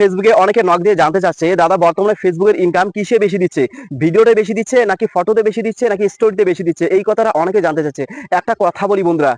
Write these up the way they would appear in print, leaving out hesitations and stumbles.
ফেসবুকে অনেকে নক দিয়ে জানতে চাচ্ছে, দাদা বর্তমানে ফেসবুকের ইনকাম কিসে বেশি দিচ্ছে, ভিডিওতে বেশি দিচ্ছে নাকি ফটোতে বেশি দিচ্ছে নাকি স্টোরিতে বেশি দিচ্ছে, এই কথাটা অনেকে জানতে চাচ্ছে। একটা কথা বলি বন্ধুরা,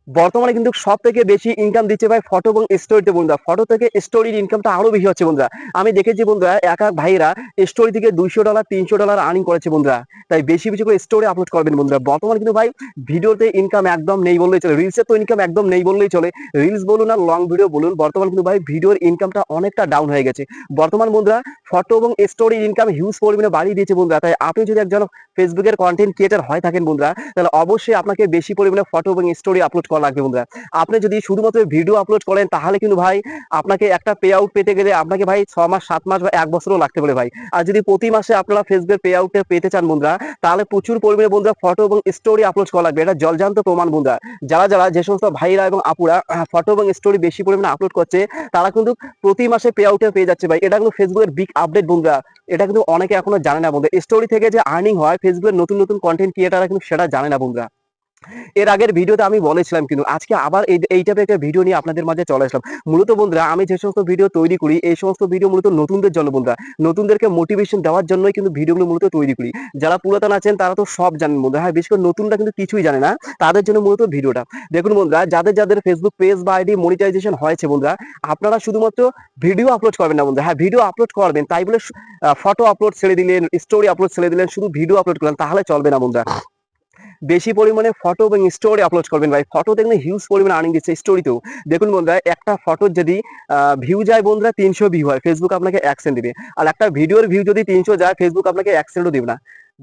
বর্তমানে কিন্তু সব থেকে বেশি ইনকাম দিচ্ছে ভাই ফটো এবং স্টোরিতে বন্ধুরা। ফটো থেকে স্টোরির ইনকামটা আরো বেশি হচ্ছে বন্ধুরা। আমি দেখেছি বন্ধুরা, এক এক ভাইরা স্টোরি থেকে $200 $300 আর্নিং করেছে বন্ধুরা। তাই বেশি বেশি করে স্টোরি আপলোড করবেন বন্ধুরা। বর্তমানে কিন্তু ভাই ভিডিওতে ইনকাম একদম নেই বললেই চলে, রিলসের তো ইনকাম একদম নেই বললেই চলে। রিলস বলুন আর লং ভিডিও বলুন, বর্তমানে কিন্তু ভাই ভিডিওর ইনকামটা অনেকটা ডাউন হয়ে গেছে। বর্তমান বন্ধুরা ফটো এবং স্টোরির ইনকাম হিউজ পরিমাণে বাড়িয়ে দিয়েছে বন্ধুরা। তাই আপনি যদি একজন ফেসবুকের কন্টেন্ট ক্রিয়েটার হয়ে থাকেন বন্ধুরা, তাহলে অবশ্যই আপনাকে বেশি পরিমাণে ফটো এবং স্টোরি আপলোড করা লাগবে বন্ধুরা। আপনি যদি শুধুমাত্র ভিডিও আপলোড করেন তাহলে কিন্তু ভাই আপনাকে একটা পে আউট পেতে গেলে আপনাকে ভাই 6 মাস 7 মাস বা 1 বছরও লাগতে পারে ভাই। আর যদি প্রতি মাসে আপনারা ফেসবুকের পে আউটে পেতে চান বন্ধুরা, তাহলে প্রচুর পরিমাণে বন্ধুরা ফটো এবং স্টোরি আপলোড করা লাগবে। এটা জলজান্ত প্রমাণ বন্ধুরা। যারা যারা যে সমস্ত ভাইরা এবং আপুরা ফটো এবং স্টোরি বেশি পরিমাণে আপলোড করছে, তারা কিন্তু প্রতি মাসে পে আউটে পেয়ে যাচ্ছে ভাই। এটা কিন্তু ফেসবুকের বিগ আপডেট বন্ধুরা। এটা কিন্তু অনেকে এখনো জানে না বন্ধুরা। স্টোরি থেকে যে আর্নিং হয় ফেসবুকের নতুন নতুন কন্টেন্ট ক্রিয়েটাররা কিন্তু সেটা জানে না বন্ধুরা। এর আগের ভিডিওতে আমি বলেছিলাম, কিন্তু আজকে আবার এই টাইপের একটা ভিডিও নিয়ে আপনাদের মাঝে চলে আসলাম। মূলত বন্ধুরা আমি যে সমস্ত ভিডিও তৈরি করি, এই সমস্ত ভিডিও মূলত নতুনদের জন্য বন্ধুরা, নতুনদেরকে মোটিভেশন দেওয়ার জন্যই কিন্তু ভিডিওগুলো মূলত তৈরি করি। যারা পুরাতন আছেন তারা তো সব জানেন বন্ধুরা, হ্যাঁ বিশেষ করে নতুনরা কিন্তু কিছুই জানে না, তাদের জন্য মূলত ভিডিওটা। দেখুন বন্ধুরা, যাদের যাদের ফেসবুক পেজ বা আইডি মনিটাইজেশন হয়েছে বন্ধুরা, আপনারা শুধুমাত্র ভিডিও আপলোড করবেন না বন্ধুরা। হ্যাঁ ভিডিও আপলোড করবেন, তাই বলে ফটো আপলোড ছেড়ে দিলেন, স্টোরি আপলোড ছেড়ে দিলেন, শুধু ভিডিও আপলোড করলেন, তাহলে চলবে না বন্ধুরা। বেশি পরিমাণে ফটো এবং স্টোরি আপলোড করবেন ভাই। ফটো দেখলে হিউজ পরিমাণে আর্নিং দিচ্ছে, স্টোরিতেও দেখুন বন্ধুরা, একটা ফটোর যদি ভিউ যায় বন্ধুরা 300 ভিউ হয়, ফেসবুক আপনাকে 1 সেন্ট দিবে। আর একটা ভিডিওর ভিউ যদি 300 যায়, ফেসবুক আপনাকে 1 সেন্টও দিবে না।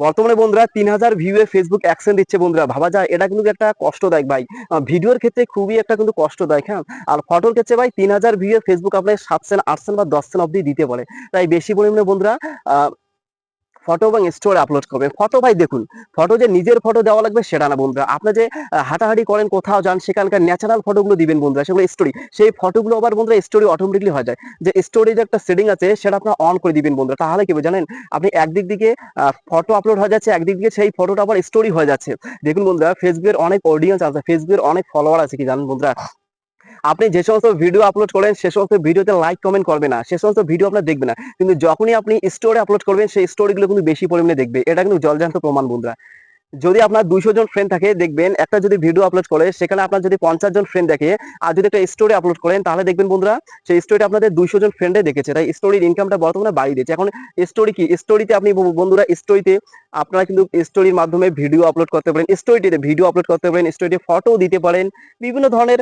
বর্তমানে বন্ধুরা 3000 ভিউ এ ফেসবুক 1 সেন্ট দিচ্ছে বন্ধুরা। ভাবা যায়, এটা কিন্তু একটা কষ্টদায়ক ভাই। ভিডিওর ক্ষেত্রে খুবই একটা কিন্তু কষ্টদায়ক, হ্যাঁ। আর ফটোর ক্ষেত্রে ভাই 3000 ভিউ এ ফেসবুক আপনাকে 7 সেন্ট 8 সেন্ট বা 10 সেন্ট অব্দি দিতে পারে। তাই বেশি পরিমাণে বন্ধুরা ফটো এবং স্টোরি আপলোড করবেন। ফটো ভাই দেখুন, ফটো যে নিজের ফটো দেওয়া লাগবে সেটা না বন্ধুরা। আপনি যে হাঁটাহাঁটি করেন, কোথাও যান, সেখানকার ন্যাচারাল ফটোগুলো দিবেন বন্ধুরা, সেগুলো স্টোরি। সেই ফটোগুলো আবার বন্ধুরা স্টোরি অটোমেটিকলি হয়ে যায়। যে স্টোরি যে একটা সেটিং আছে সেটা আপনার অন করে দিবেন বন্ধুরা। তাহলে কি হবে জানেন, আপনি একদিক দিকে ফটো আপলোড হয়ে যাচ্ছে, একদিক দিকে সেই ফটোটা আবার স্টোরি হয়ে যাচ্ছে। দেখুন বন্ধুরা, ফেসবুকের অনেক অডিয়েন্স আছে, ফেসবুকের অনেক ফলোয়ার আছে, কি জানেন বন্ধুরা, আপনি যে সমস্ত ভিডিও আপলোড করেন সে সমস্ত ভিডিওতে লাইক কমেন্ট করবে না, সে সমস্ত ভিডিও আপনার দেখবে না। কিন্তু যখনই আপনি স্টোরি আপলোড করবেন, সেই স্টোরিগুলো কিন্তু বেশি পরিমাণে দেখবে। এটা কিন্তু জলজান্ত প্রমাণ বন্ধুরা। যদি আপনার 200 জন ফ্রেন্ড থাকে, দেখবেন একটা যদি ভিডিও আপলোড করে সেখানে আপনার যদি 50 জন ফ্রেন্ড দেখে, আর যদি একটা স্টোরি আপলোড করেন তাহলে দেখবেন বন্ধুরা সেই স্টোরিটা আপনাদের 200 জন ফ্রেন্ডে দেখেছে। তাই স্টোরির ইনকামটা বর্তমানে বাড়িয়ে দিয়েছে। এখন স্টোরি কি, স্টোরিতে আপনি বন্ধুরা স্টোরিতে আপনারা কিন্তু স্টোরির মাধ্যমে ভিডিও আপলোড করতে পারেন, স্টোরিতে ভিডিও আপলোড করতে পারেন, স্টোরিতে ফটো দিতে পারেন, বিভিন্ন ধরনের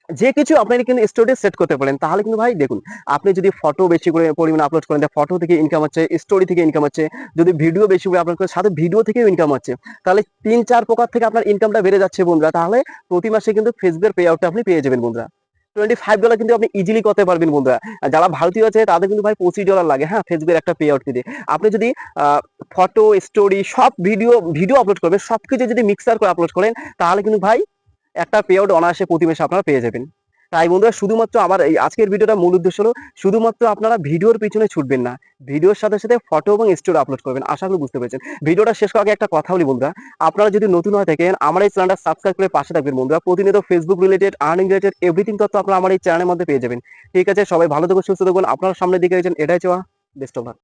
যে কিছু আপনারা কিন্তু স্টোরি সেট করতে পারেন। তাহলে কিন্তু ভাই দেখুন, আপনি যদি ফটো বেশি করে পরিমাণে আপলোড করেন, ফটো থেকে ইনকাম হচ্ছে, স্টোরি থেকে ইনকাম হচ্ছে। যদি ভিডিও বেশি করে আপলোড করেন, সাথে ভিডিও থেকেও ইনকাম হচ্ছে। তাহলে 3-4 প্রকার থেকে আপনার ইনকামটা বেড়ে যাচ্ছে বন্ধুরা। তাহলে প্রতি মাসে কিন্তু ফেসবুকের পে আউটটা আপনি পেয়ে যাবেন বন্ধুরা। $25 কিন্তু আপনি ইজিলি করতে পারবেন বন্ধুরা। আর যারা ভারতীয় আছে তাদের কিন্তু ভাই $25 লাগে, হ্যাঁ ফেসবুকের একটা পে আউট দিতে। আপনি যদি ফটো স্টোরি সব ভিডিও ভিডিও আপলোড করবেন, সবকিছু যদি মিক্সার করে আপলোড করেন, তাহলে কিন্তু ভাই একটা পে আউট অনায়াসে প্রতি মাসে আপনারা পেয়ে যাবেন। তাই বন্ধুরা, শুধুমাত্র আমার এই আজকের ভিডিওটা মূল উদ্দেশ্য হলো, শুধুমাত্র আপনারা ভিডিওর পিছনে ছুটবেন না, ভিডিওর সাথে সাথে ফটো এবং স্টোরি আপলোড করবেন। আশা করি বুঝতে পেরেছেন। ভিডিওটা শেষ করার আগে একটা কথা বলি বন্ধুরা, আপনারা যদি নতুন হয়ে থাকেন আমার এই চ্যানেলটা সাবস্ক্রাইব করে পাশে থাকবেন বন্ধুরা। প্রতিনিয়ত Facebook related, earning related everything তথ্য আপনারা আমার এই চ্যানেলের মধ্যে পেয়ে যাবেন। ঠিক আছে, সবাই ভালো থাকুন, সুস্থ থাকুন, আপনারা সামনের দিকে এটাই চাওয়া। Best of luck.